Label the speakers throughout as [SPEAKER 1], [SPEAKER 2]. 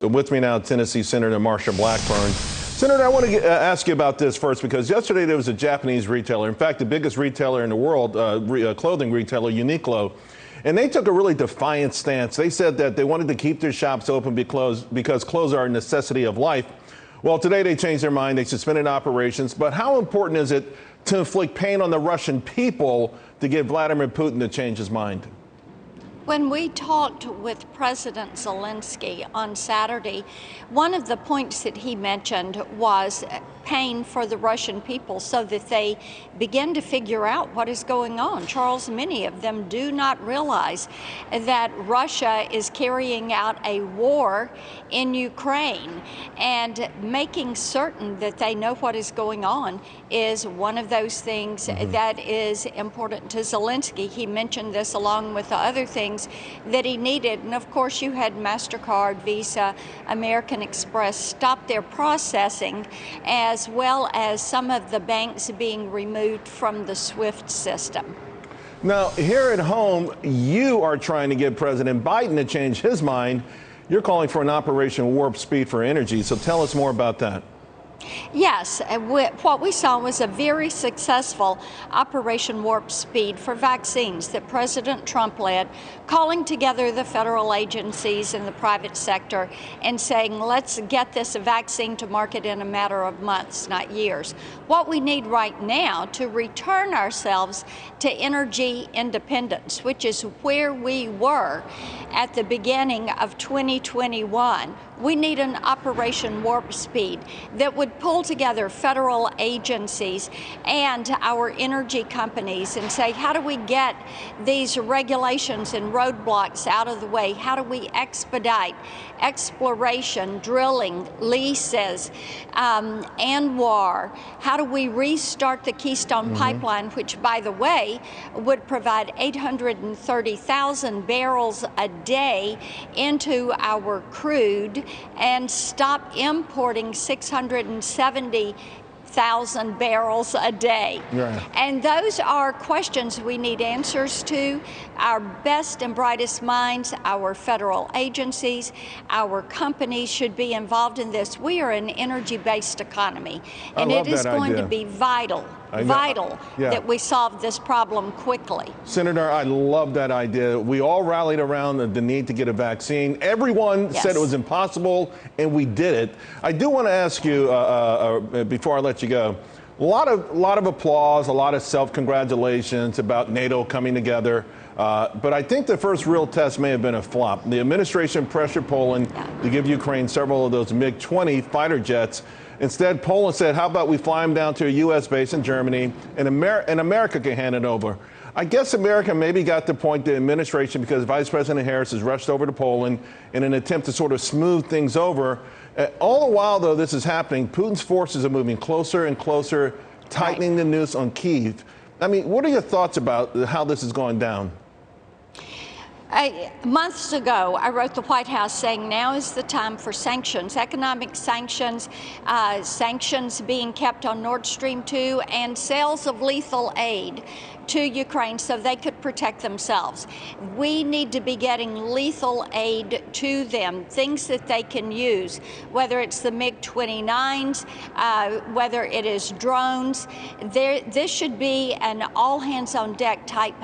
[SPEAKER 1] With me now, Tennessee Senator Marsha Blackburn. Senator, I want to ask you about this first because yesterday there was a Japanese retailer, in fact, the biggest retailer in the world, clothing retailer, Uniqlo, and they took a really defiant stance. They said that they wanted to keep their shops open because clothes are a necessity of life. Well, today they changed their mind. They suspended operations. But how important is it to inflict pain on the Russian people to get Vladimir Putin to change his mind?
[SPEAKER 2] When we talked with President Zelensky on Saturday, one of the points that he mentioned was pain for the Russian people so that they begin to figure out what is going on. Charles, many of them do not realize that Russia is carrying out a war in Ukraine, and making certain that they know what is going on is one of those things that is important to Zelensky. He mentioned this along with the other things that he needed. And of course, you had MasterCard, Visa, American Express stop their processing, as well as some of the banks being removed from the SWIFT system.
[SPEAKER 1] Now, here at home, you are trying to get President Biden to change his mind. You're calling for an Operation Warp Speed for energy. So tell us more about that.
[SPEAKER 2] Yes, what we saw was a very successful Operation Warp Speed for vaccines that President Trump led, calling together the federal agencies and the private sector and saying, let's get this vaccine to market in a matter of months, not years. What we need right now to return ourselves to energy independence, which is where we were at the beginning of 2021, we need an Operation Warp Speed that would pull together federal agencies and our energy companies and say, how do we get these regulations and roadblocks out of the way? How do we expedite exploration, drilling, leases, ANWR? How do we restart the Keystone Pipeline, which, by the way, would provide 830,000 barrels a day into our crude and stop importing 670,000 barrels a day.
[SPEAKER 1] Right.
[SPEAKER 2] And those are questions we need answers to. Our best and brightest minds, our federal agencies, our companies should be involved in this. We are an energy-based economy, and it is going to be vital that we solve this problem quickly.
[SPEAKER 1] Senator, I love that idea. We all rallied around the need to get a vaccine. Everyone said it was impossible, and we did it. I do want to ask you, before I let you go, a lot of applause, a lot of self-congratulations about NATO coming together. But I think the first real test may have been a flop. The administration pressured Poland to give Ukraine several of those MiG-20 fighter jets. Instead, Poland said, how about we fly them down to a U.S. base in Germany, and America can hand it over. I guess America maybe got the point, the administration, because Vice President Harris has rushed over to Poland in an attempt to sort of smooth things over. All the while, though, this is happening, Putin's forces are moving closer and closer, tightening the noose on Kyiv. I mean, what are your thoughts about how this is going down?
[SPEAKER 2] Months ago, I wrote the White House saying now is the time for sanctions, economic sanctions, sanctions being kept on Nord Stream 2, and sales of lethal aid to Ukraine so they could protect themselves. We need to be getting lethal aid to them, things that they can use, whether it's the MiG-29s, whether it is drones. This should be an all-hands-on-deck type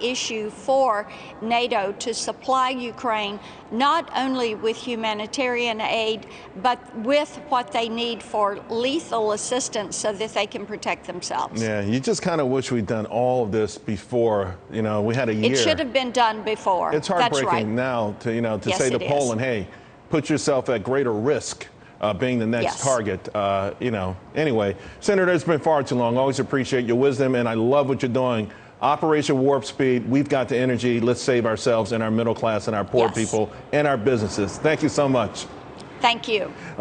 [SPEAKER 2] issue for NATO to supply Ukraine not only with humanitarian aid, but with what they need for lethal assistance so that they can protect themselves.
[SPEAKER 1] Yeah, you just kind of wish we'd done all of this before. You know, we had a year.
[SPEAKER 2] It should have been done before.
[SPEAKER 1] It's heartbreaking now to say to Poland, hey, put yourself at greater risk being the next target. Anyway, Senator, it's been far too long. Always appreciate your wisdom, and I love what you're doing. Operation Warp Speed, we've got the energy. Let's save ourselves and our middle class and our poor people and our businesses. Thank you so much.
[SPEAKER 2] Thank you.